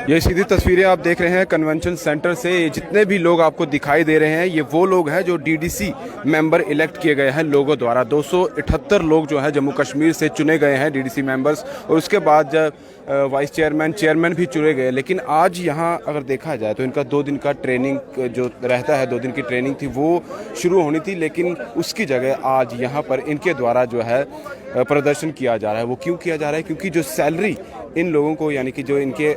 ये सीधी तस्वीरें आप देख रहे हैं कन्वेंशन सेंटर से। ये जितने भी लोग आपको दिखाई दे रहे हैं ये वो लोग हैं जो डीडीसी मेंबर इलेक्ट किए गए हैं लोगों द्वारा। 278 लोग जो है जम्मू कश्मीर से चुने गए हैं डीडीसी मेंबर्स, और उसके बाद वाइस चेयरमैन भी चुने गए। लेकिन आज यहाँ अगर देखा जाए तो इनका 2 दिन का ट्रेनिंग जो रहता है, 2 दिन की ट्रेनिंग थी वो शुरू होनी थी, लेकिन उसकी जगह आज यहाँ पर इनके द्वारा जो है प्रदर्शन किया जा रहा है। वो क्यों किया जा रहा है? क्योंकि जो सैलरी इन लोगों को, यानी कि जो इनके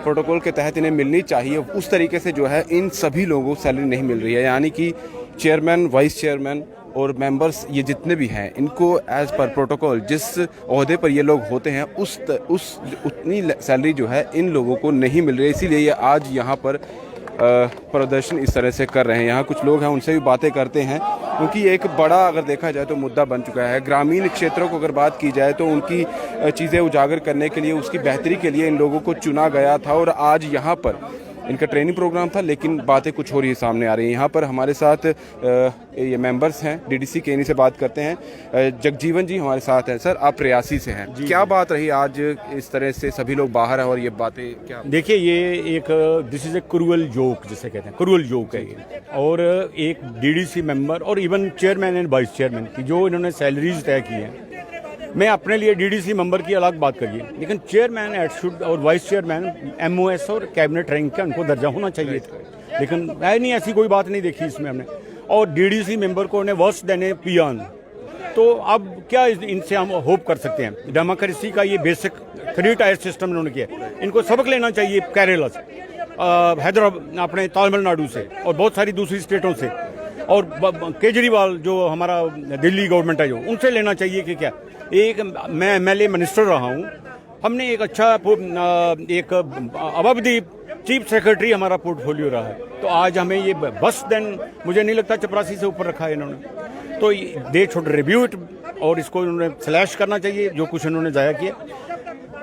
प्रोटोकॉल के तहत इन्हें मिलनी चाहिए, उस तरीके से जो है इन सभी लोगों को सैलरी नहीं मिल रही है। यानी कि चेयरमैन, वाइस चेयरमैन और मेंबर्स ये जितने भी हैं इनको एज पर प्रोटोकॉल जिस ओहदे पर ये लोग होते हैं उतनी सैलरी जो है इन लोगों को नहीं मिल रही है। इसीलिए ये आज यहाँ पर प्रदर्शन इस तरह से कर रहे हैं। यहाँ कुछ लोग हैं, उनसे भी बातें करते हैं, क्योंकि एक बड़ा अगर देखा जाए तो मुद्दा बन चुका है। ग्रामीण क्षेत्रों को अगर बात की जाए तो उनकी चीज़ें उजागर करने के लिए, उसकी बेहतरी के लिए इन लोगों को चुना गया था, और आज यहाँ पर इनका ट्रेनिंग प्रोग्राम था, लेकिन बातें कुछ और ही सामने आ रही हैं। यहाँ पर हमारे साथ ये मेंबर्स हैं डीडीसी के, इन्हीं से बात करते हैं। जगजीवन जी हमारे साथ हैं। सर, आप रियासी से हैं, क्या बात रही आज इस तरह से सभी लोग बाहर हैं और ये बातें क्या? देखिए, ये एक this is a cruel joke जिसे कहते हैं, क्रूअल जोक है ये। और एक डीडीसी मेंबर और even chairman and vice chairman की जो इन्होंने सैलरीज तय की हैं, मैं अपने लिए डीडीसी मेंबर की अलग बात करिए, लेकिन चेयरमैन एटशुड और वाइस चेयरमैन एमओएस और कैबिनेट रैंक का उनको दर्जा होना चाहिए था, लेकिन है नहीं, ऐसी कोई बात नहीं देखी इसमें हमने। और डीडीसी मेंबर को उन्हें वर्स देने पियान, तो अब क्या इनसे हम होप कर सकते हैं? डेमोक्रेसी का ये बेसिक 3 टायर सिस्टम इन्होंने किया, इनको सबक लेना चाहिए केरला से, हैदराबाद, अपने तमिलनाडु से और बहुत सारी दूसरी स्टेटों से, और केजरीवाल जो हमारा दिल्ली गवर्नमेंट है जो, उनसे लेना चाहिए कि क्या। एक मैं एमएलए मिनिस्टर रहा हूँ, हमने एक अच्छा एक अवधि चीफ सेक्रेटरी हमारा पोर्टफोलियो रहा है, तो आज हमें ये बस देन मुझे नहीं लगता 84 से ऊपर रखा है इन्होंने। तो दे शुड रिव्यू इट, और इसको इन्होंने स्लैश करना चाहिए जो कुछ इन्होंने ज़ाया किया।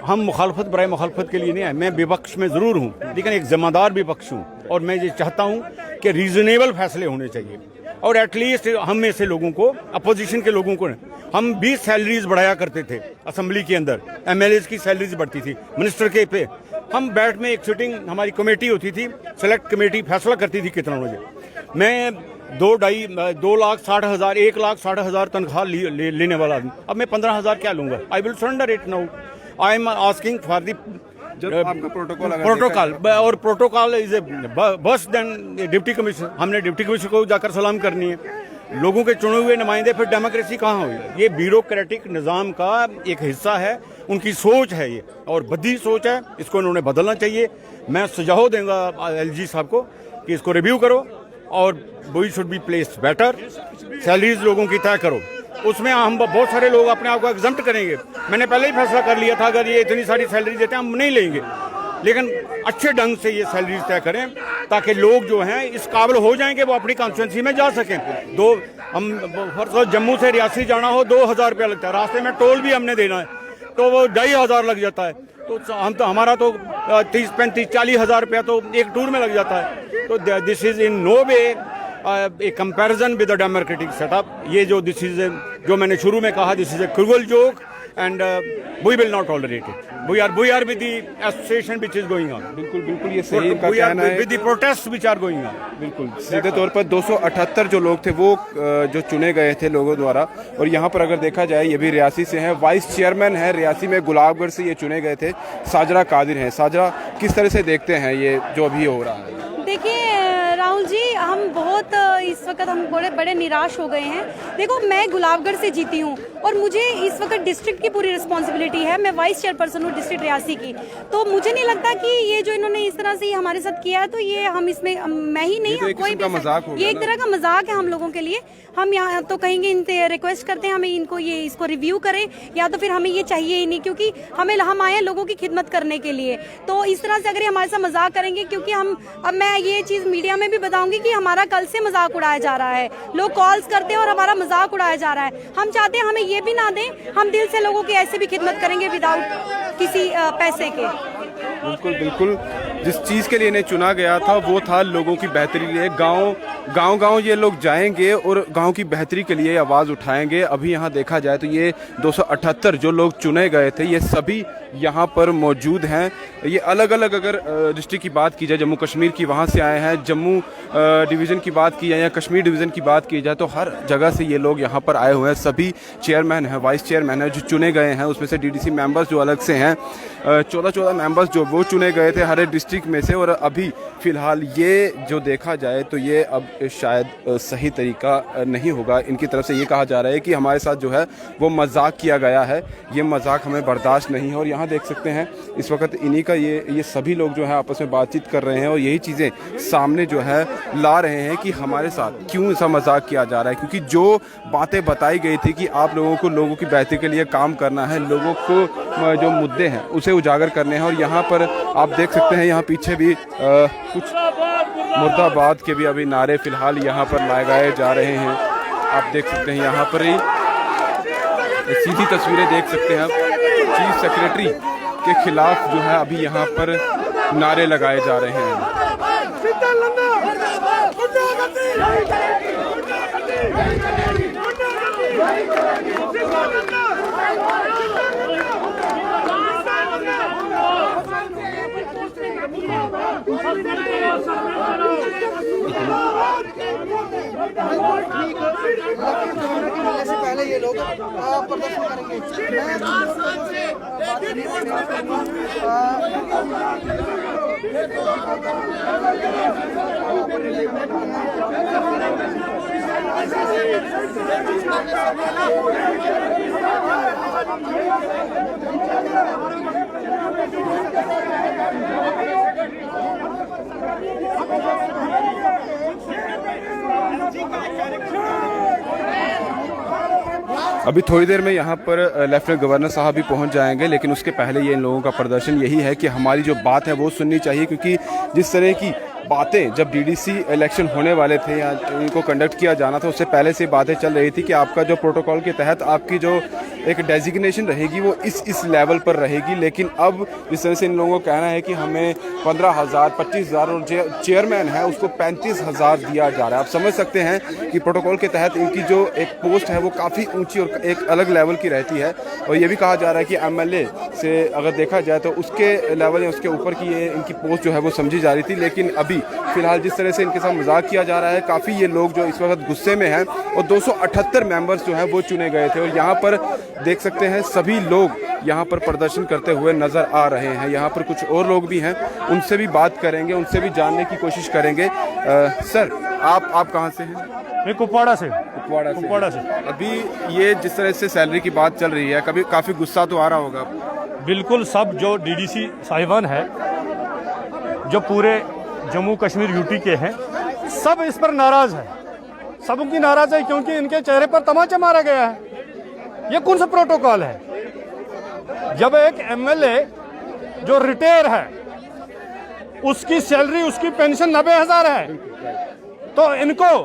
हम मुखालफत बराए मुखालफत के लिए नहीं है, मैं विपक्ष में ज़रूर हूँ, लेकिन एक जिम्मेदार विपक्ष हूँ, और मैं ये चाहता हूँ कि रीजनेबल फैसले होने चाहिए। और एटलीस्ट हम में से लोगों को, अपोजिशन के लोगों को, हम भी सैलरीज बढ़ाया करते थे असेंबली के अंदर, एमएलएज की सैलरीज बढ़ती थी, मिनिस्टर के पे हम बैठ में एक सिटिंग हमारी कमेटी होती थी, सेलेक्ट कमेटी फैसला करती थी कितना मुझे। मैं 2,60,000 1,60,000 तनख्वाह लेने वाला आदमी, अब मैं 15,000 क्या लूंगा? I will surrender it now. I am asking for the protocol, और प्रोटोकॉल इज ए बस देन डिप्टी कमिश्नर। हमने डिप्टी कमिश्नर को जाकर सलाम करनी है, लोगों के चुने हुए नुमाइंदे, फिर डेमोक्रेसी कहाँ हुई? ये ब्यूरोक्रेटिक निज़ाम का एक हिस्सा है, उनकी सोच है ये, और बद्दी सोच है, इसको इन्होंने बदलना चाहिए। मैं सुझाव दूंगा एलजी साहब को कि इसको रिव्यू करो, और we should be placed better, salaries लोगों की तय करो, उसमें हम बहुत सारे लोग अपने आप को एग्जम्प्ट करेंगे। मैंने पहले ही फैसला कर लिया था, अगर ये इतनी सारी सैलरी देते हैं हम नहीं लेंगे, लेकिन अच्छे ढंग से ये सैलरीज तय करें ताकि लोग जो हैं इस काबिल हो जाएंगे वो अपनी कॉन्स्टिट्यूंसी में जा सकें। हम जम्मू से रियासी जाना हो 2,000 रुपया लगता है, रास्ते में टोल भी हमने देना है तो वो 2,500 लग जाता है, तो हमारा तो 30, 35, 40 हज़ार रुपया तो एक टूर में लग जाता है। तो this is in no way a comparison with the democratic setup. ये जो दिस इज जो मैंने शुरू में कहा, this is a cruel joke and we will not tolerate it. We are with the association which is going on. बिल्कुल ये सही का कहना है। with the protests which are going on. बिल्कुल सीधे तौर पर 278 जो लोग थे वो जो चुने गए थे लोगों द्वारा, और यहाँ पर अगर देखा जाए ये भी रियासी से हैं। वाइस चेयरमैन है रियासी में गुलाबगढ़ से ये चुने गए थे, साजरा कादिर हैं। साजरा, किस तरह से देखते हैं ये जो अभी हो रहा है? देखिए राहुल जी, हम बहुत इस वक्त हम बड़े निराश हो गए हैं। देखो, मैं गुलाबगढ़ से जीती हूँ और मुझे इस वक्त डिस्ट्रिक्ट की पूरी रिस्पांसिबिलिटी है। मैं वाइस चेयरपर्सन हूँ डिस्ट्रिक्ट रियासी की, तो मुझे नहीं लगता कि ये जो इन्होंने इस तरह से हमारे साथ किया है, तो ये हम इसमें, मैं ही नहीं, कोई भी, ये एक तरह का मजाक है हम लोगों के लिए। हम यहाँ तो कहेंगे, इनसे रिक्वेस्ट करते हैं हमें इसको रिव्यू करें, या तो फिर हमें ये चाहिए ही नहीं, क्योंकि हम आए हैं लोगों की खिदमत करने के लिए। तो इस तरह से अगर हमारे साथ मजाक करेंगे, क्योंकि अब मैं ये चीज मीडिया में भी बताऊंगी कि हमारा कल से मजाक उड़ाया जा रहा है, लोग कॉल्स करते हैं और हमारा मजाक उड़ाया जा रहा है। हम चाहते हैं हमें ये भी ना दें, हम दिल से लोगों की ऐसे भी खिदमत करेंगे विदाउट किसी पैसे के। बिल्कुल जिस चीज़ के लिए इन्हें चुना गया था वो था लोगों की बेहतरी के लिए। गांव ये लोग जाएंगे और गांव की बेहतरी के लिए आवाज़ उठाएंगे। अभी यहाँ देखा जाए तो ये 278 जो लोग चुने गए थे ये सभी यहाँ पर मौजूद हैं। ये अलग अलग अगर डिस्ट्रिक्ट की बात की जाए, जम्मू कश्मीर की, वहाँ से आए हैं, जम्मू डिवीज़न की बात की जाए या कश्मीर डिवीज़न की बात की जाए तो हर जगह से ये लोग यहाँ पर आए हुए हैं। सभी चेयरमैन हैं, वाइस चेयरमैन हैं जो चुने गए हैं, उसमें से डीडीसी मेंबर्स जो अलग से हैं 14 मेंबर्स जो वो चुने गए थे हर एक डिस्ट्रिक्ट में से। और अभी फ़िलहाल ये जो देखा जाए तो ये अब शायद सही तरीका नहीं होगा। इनकी तरफ से ये कहा जा रहा है कि हमारे साथ जो है वो मजाक किया गया है, ये मजाक हमें बर्दाश्त नहीं है। और यहाँ देख सकते हैं इस वक्त इन्हीं का ये सभी लोग जो है आपस में बातचीत कर रहे हैं और यही चीज़ें सामने जो है ला रहे हैं कि हमारे साथ क्यों ऐसा मजाक किया जा रहा है। क्योंकि जो बातें बताई गई थी कि आप लोगों को लोगों की बेहतरी के लिए काम करना है, लोगों को जो मुद्दे हैं उसे उजागर करने हैं। और यहाँ पर आप देख सकते हैं यहाँ पीछे भी कुछ मुर्दाबाद के भी अभी नारे फिलहाल यहाँ पर लगाए जा रहे हैं। आप देख सकते हैं यहाँ पर ही सीधी तस्वीरें देख सकते हैं आप, चीफ सेक्रेटरी के खिलाफ जो है अभी यहाँ पर नारे लगाए जा रहे हैं। से पहले ये लोग प्रदर्शन करेंगे। अभी थोड़ी देर में यहाँ पर लेफ्टिनेंट गवर्नर साहब भी पहुँच जाएंगे, लेकिन उसके पहले ये इन लोगों का प्रदर्शन यही है कि हमारी जो बात है वो सुननी चाहिए। क्योंकि जिस तरह की बातें जब डीडीसी इलेक्शन होने वाले थे या इनको कंडक्ट किया जाना था उससे पहले से बातें चल रही थी कि आपका जो प्रोटोकॉल के तहत आपकी जो एक डेजिग्नेशन रहेगी वो इस लेवल पर रहेगी। लेकिन अब जिस तरह से इन लोगों का कहना है कि हमें 15,000 25,000 और चेयरमैन है उसको 35,000 दिया जा रहा है। आप समझ सकते हैं कि प्रोटोकॉल के तहत इनकी जो एक पोस्ट है वो काफ़ी ऊंची और एक अलग लेवल की रहती है। और ये भी कहा जा रहा है कि एमएलए से अगर देखा जाए तो उसके लेवल या उसके ऊपर की ये इनकी पोस्ट जो है वो समझी जा रही थी। लेकिन अभी फिलहाल जिस तरह से इनके साथ मजाक किया जा रहा है, काफ़ी ये लोग जो इस वक्त गुस्से में हैं और 278 मेंबर्स जो हैं वो चुने गए थे। और यहाँ पर देख सकते हैं सभी लोग यहाँ पर प्रदर्शन करते हुए नज़र आ रहे हैं। यहाँ पर कुछ और लोग भी हैं, उनसे भी बात करेंगे, उनसे भी जानने की कोशिश करेंगे। सर आप कहाँ से हैं? मैं कुपवाड़ा से। कुपवाड़ा से। अभी ये जिस तरह से सैलरी की बात चल रही है, कभी काफ़ी गुस्सा तो आ रहा होगा? बिल्कुल, सब जो डीडीसी साहिबान है जो पूरे जम्मू कश्मीर यूटी के हैं सब इस पर नाराज है। सब उनकी नाराज है क्योंकि इनके चेहरे पर तमाचा मारा गया है। ये कौन सा प्रोटोकॉल है? जब एक एमएलए जो रिटायर है उसकी सैलरी उसकी पेंशन 90,000 है तो इनको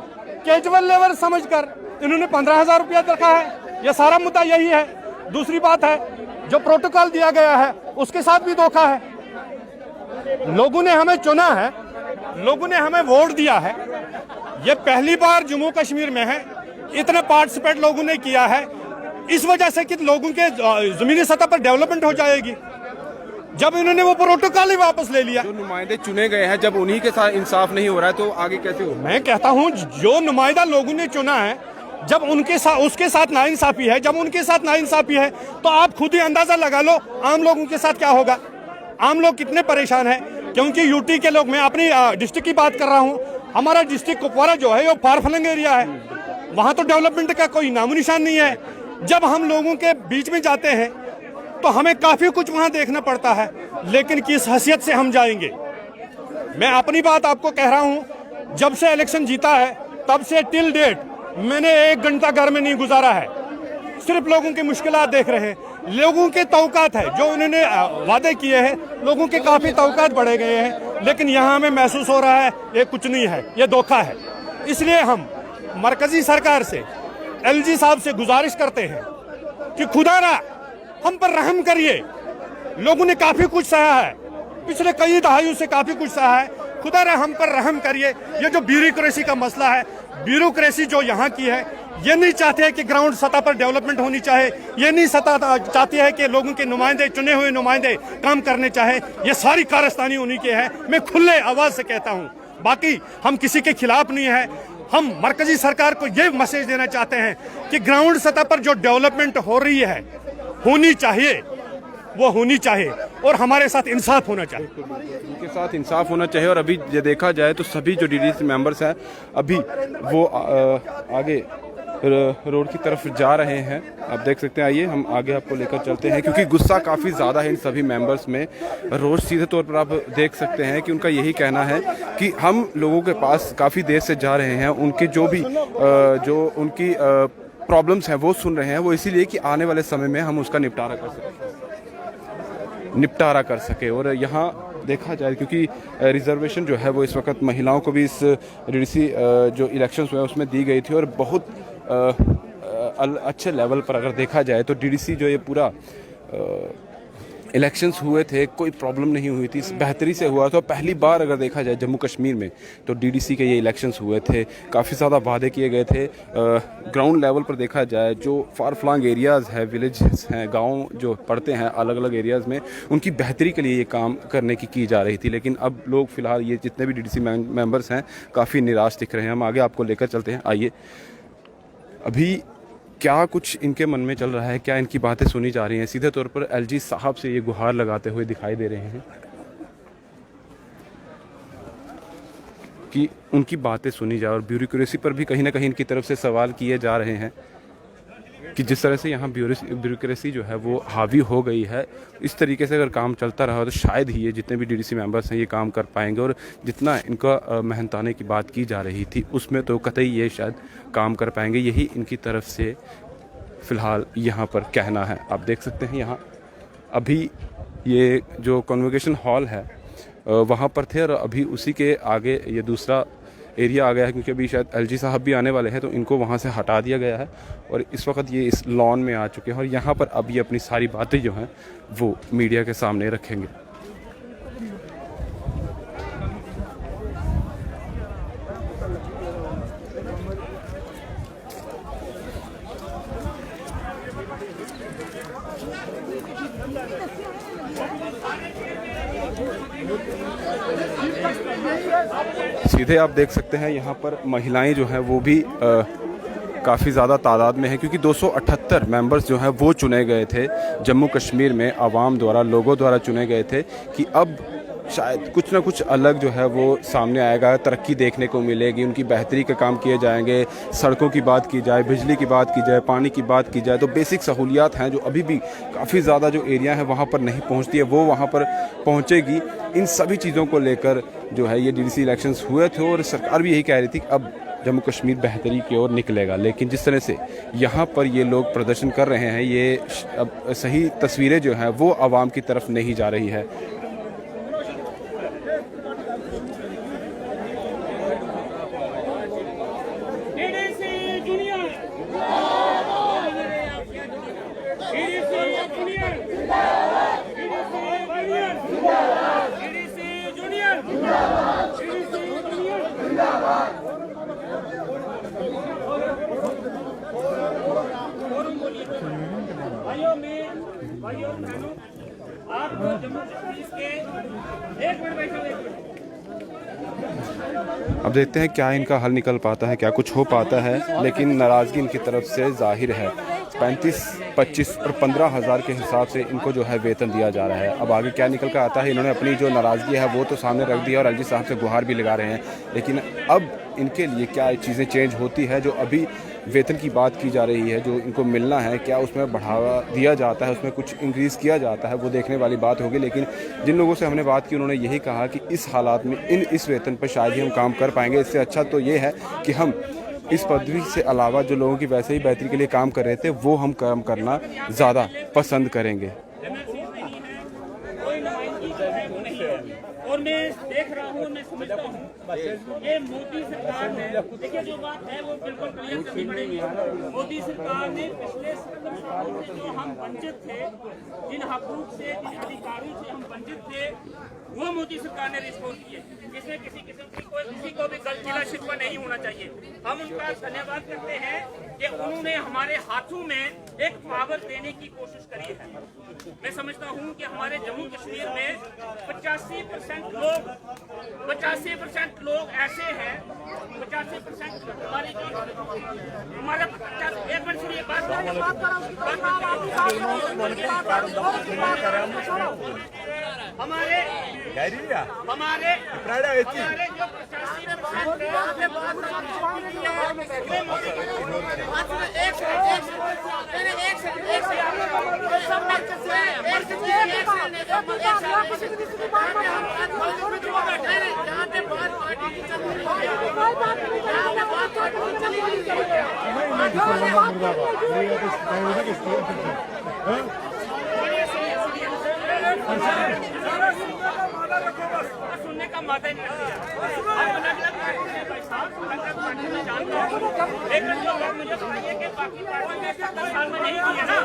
कैजुअल लेबर समझकर इन्होंने 15,000 रुपया रखा है। यह सारा मुद्दा यही है। दूसरी बात है जो प्रोटोकॉल दिया गया है उसके साथ भी धोखा है। लोगों ने हमें चुना है, लोगों ने हमें वोट दिया है। ये पहली बार जम्मू कश्मीर में है, इतना पार्टिसिपेट लोगों ने किया है इस वजह से कि लोगों के जमीनी सतह पर डेवलपमेंट हो जाएगी। जब इन्होंने वो प्रोटोकॉल ही वापस ले लिया, जो नुमाइंदे चुने गए हैं जब उन्हीं के साथ इंसाफ नहीं हो रहा है तो आगे कैसे हो? मैं कहता हूं जो नुमाइंदा लोगों ने चुना है जब उनके साथ उसके साथ नाइंसाफी है, जब उनके साथ नाइंसाफी है तो आप खुद ही अंदाजा लगा लो आम लोगों के साथ क्या होगा। आम लोग कितने परेशान हैं क्योंकि यूटी के लोग, मैं अपनी डिस्ट्रिक्ट की बात कर रहा हूं, हमारा डिस्ट्रिक्ट कुपवाड़ा जो है वो फार फ्लंग एरिया है, वहां तो डेवलपमेंट का कोई नामो निशान नहीं है। जब हम लोगों के बीच में जाते हैं तो हमें काफी कुछ वहां देखना पड़ता है, लेकिन किस हैसियत से हम जाएंगे। मैं अपनी बात आपको कह रहा हूं, जब से इलेक्शन जीता है तब से टिल डेट मैंने 1 घंटा घर में नहीं गुजारा है। सिर्फ लोगों की मुश्किलात देख रहे हैं, लोगों के तौकात है जो उन्होंने वादे किए हैं, लोगों के काफी तौकात बढ़े गए हैं, लेकिन यहाँ हमें महसूस हो रहा है ये कुछ नहीं है, ये धोखा है। इसलिए हम मरकजी सरकार से, एलजी साहब से गुजारिश करते हैं कि खुदारा हम पर रहम करिए। लोगों ने काफी कुछ सहा है, पिछले कई दहाइयों से काफी कुछ सहा है। खुदा रे हम पर रहम करिए। ये जो ब्यूरोक्रेसी का मसला है, ब्यूरोक्रेसी जो यहाँ की है, ये नहीं चाहते हैं कि ग्राउंड सतह पर डेवलपमेंट होनी चाहे, ये नहीं चाहती है कि लोगों के नुमाइंदे, चुने हुए नुमाइंदे काम करने चाहे। ये सारी कारस्तानी उन्हीं के है। मैं खुले आवाज से कहता हूँ, बाकी हम किसी के खिलाफ नहीं है। हम मरकजी सरकार को ये मैसेज देना चाहते हैं कि ग्राउंड सतह पर जो डेवलपमेंट हो रही है, होनी चाहिए, वो होनी चाहिए और हमारे साथ इंसाफ होना चाहिए। उनके साथ इंसाफ होना चाहिए। और अभी ये देखा जाए तो सभी जो डीडीसी मेंबर्स हैं अभी वो आगे रोड की तरफ जा रहे हैं। आप देख सकते हैं, आइए हम आगे आपको लेकर चलते हैं, क्योंकि गुस्सा काफ़ी ज़्यादा है इन सभी मेंबर्स में। रोज सीधे तौर पर आप देख सकते हैं कि उनका यही कहना है कि हम लोगों के पास काफ़ी देर से जा रहे हैं, उनके जो भी जो उनकी प्रॉब्लम्स हैं वो सुन रहे हैं, वो इसीलिए कि आने वाले समय में हम उसका निपटारा कर सके। और यहाँ देखा जाए, क्योंकि रिजर्वेशन जो है वो इस वक्त महिलाओं को भी इस डीडीसी जो इलेक्शंस हुए उसमें दी गई थी, और बहुत अच्छे लेवल पर अगर देखा जाए तो डीडीसी जो ये पूरा इलेक्शंस हुए थे, कोई प्रॉब्लम नहीं हुई थी, बेहतरी से हुआ था। पहली बार अगर देखा जाए जम्मू कश्मीर में तो डीडीसी के ये इलेक्शंस हुए थे, काफ़ी ज़्यादा वादे किए गए थे। ग्राउंड लेवल पर देखा जाए, जो फार फ्लंग एरियाज़ है, विलेजेस हैं, गांव जो पड़ते हैं अलग अलग एरियाज़ में, उनकी बेहतरी के लिए ये काम करने की जा रही थी। लेकिन अब लोग फ़िलहाल ये जितने भी डीडीसी मेंबर्स हैं काफ़ी निराश दिख रहे हैं। हम आगे आपको लेकर चलते हैं, आइए। अभी क्या कुछ इनके मन में चल रहा है, क्या इनकी बातें सुनी जा रही हैं? सीधे तौर पर एलजी साहब से ये गुहार लगाते हुए दिखाई दे रहे हैं कि उनकी बातें सुनी जाए। और ब्यूरोक्रेसी पर भी कहीं ना कहीं इनकी तरफ से सवाल किए जा रहे हैं कि जिस तरह से यहाँ ब्यूरोक्रेसी जो है वो हावी हो गई है, इस तरीके से अगर काम चलता रहा तो शायद ही ये जितने भी डीडीसी मेंबर्स हैं ये काम कर पाएंगे। और जितना इनका मेहनताने की बात की जा रही थी उसमें तो कतई ये शायद काम कर पाएंगे, यही इनकी तरफ से फ़िलहाल यहाँ पर कहना है। आप देख सकते हैं यहाँ अभी ये जो कन्वोकेशन हॉल है वहाँ पर थे, और अभी उसी के आगे ये दूसरा एरिया आ गया है, क्योंकि अभी शायद एलजी साहब भी आने वाले हैं तो इनको वहाँ से हटा दिया गया है। और इस वक्त ये इस लॉन में आ चुके हैं, और यहाँ पर अब ये अपनी सारी बातें जो हैं वो मीडिया के सामने रखेंगे। सीधे आप देख सकते हैं यहाँ पर महिलाएं जो हैं वो भी काफ़ी ज़्यादा तादाद में है, क्योंकि 278 मेंबर्स जो हैं वो चुने गए थे जम्मू कश्मीर में, आवाम द्वारा, लोगों द्वारा चुने गए थे कि अब शायद कुछ ना कुछ अलग जो है वो सामने आएगा, तरक्की देखने को मिलेगी, उनकी बेहतरी के काम किए जाएंगे। सड़कों की बात की जाए, बिजली की बात की जाए, पानी की बात की जाए, तो बेसिक सहूलियात हैं जो अभी भी काफ़ी ज़्यादा जो एरिया है वहाँ पर नहीं पहुँचती है, वो वहाँ पर पहुँचेगी। इन सभी चीज़ों को लेकर जो है ये डीडीसी इलेक्शंस हुए थे, और सरकार भी यही कह रही थी कि अब जम्मू कश्मीर बेहतरी की ओर निकलेगा। लेकिन जिस तरह से यहाँ पर ये लोग प्रदर्शन कर रहे हैं, ये अब सही तस्वीरें जो हैं वो आवाम की तरफ नहीं जा रही है। अब देखते हैं क्या इनका हल निकल पाता है, क्या कुछ हो पाता है। लेकिन नाराज़गी इनकी तरफ से जाहिर है। 35, 25 और 15 हज़ार के हिसाब से इनको जो है वेतन दिया जा रहा है। अब आगे क्या निकल कर आता है, इन्होंने अपनी जो नाराज़गी है वो तो सामने रख दिया और एलजी साहब से गुहार भी लगा रहे हैं। लेकिन अब इनके लिए क्या चीज़ें चेंज होती है? जो अभी वेतन की बात की जा रही है, जो इनको मिलना है, क्या उसमें बढ़ावा दिया जाता है, उसमें कुछ इंक्रीज़ किया जाता है, वो देखने वाली बात होगी। लेकिन जिन लोगों से हमने बात की उन्होंने यही कहा कि इस हालात में इस वेतन पर शायद ही हम काम कर पाएंगे। इससे अच्छा तो ये है कि हम इस पदवी से अलावा जो लोगों की वैसे ही बेहतरी के लिए काम कर रहे थे वो हम काम करना ज़्यादा पसंद करेंगे। और मैं देख रहा हूँ, मैं समझता हूँ ये मोदी सरकार ने, देखिए जो बात है वो बिल्कुल क्लियर करनी पड़ेगी। मोदी सरकार ने पिछले 70 सालों से जो हम वंचित थे, जिन हकूक से, जिन अधिकारों से हम वंचित थे, वो मोदी सरकार ने रिस्टोर किए। इसमें किसी किस्म की कोई किसी को भी गलतीला शिकवा नहीं होना चाहिए। हम उनका धन्यवाद करते हैं कि उन्होंने हमारे हाथों में एक पावर देने की कोशिश करी है। मैं समझता हूं कि हमारे जम्मू कश्मीर में 85% लोग ऐसे हैं, 85% हमारे जो हमारे एक मिनट सुनिए बात हमारे जो 85% सुनने का माता ही नहीं रखा। हम अलग-अलग पार्टी से भाई साहब, अलग-अलग पार्टी में जानते हैं, लेकिन जो बात मुझे बताइए कि बाकी पार्टी ने 70 साल में नहीं किया ना,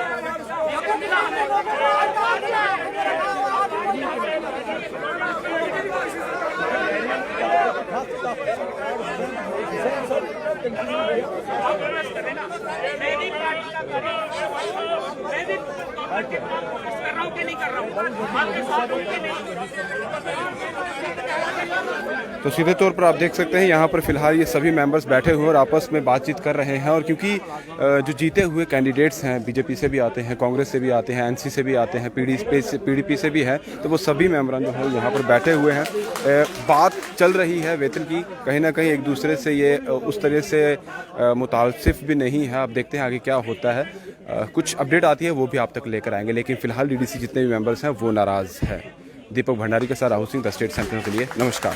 ये मिला हमें। मेरी पार्टी का मैं भी कर रहा हूँ कि नहीं कर रहा हूँ, आपके साथ हूँ कि नहीं। तो सीधे तौर पर आप देख सकते हैं यहाँ पर फिलहाल ये सभी मेंबर्स बैठे हुए और आपस में बातचीत कर रहे हैं। और क्योंकि जो जीते हुए कैंडिडेट्स हैं, बीजेपी से भी आते हैं, कांग्रेस से भी आते हैं, एनसी से भी आते हैं, पीडीपी से भी है, तो वो सभी मेंबरान जो है यहाँ पर बैठे हुए हैं। बात चल रही है वेतन की, कहीं ना कहीं एक दूसरे से ये उस तरह से मुतासिफ भी नहीं है। आप देखते हैं आगे क्या होता है, कुछ अपडेट आती है वो भी आप तक लेकर आएंगे। लेकिन फिलहाल डीडीसी जितने भी मेंबर्स हैं वो नाराज़ है। दीपक भंडारी के साथ Rahul Singh, the state central के लिए नमस्कार।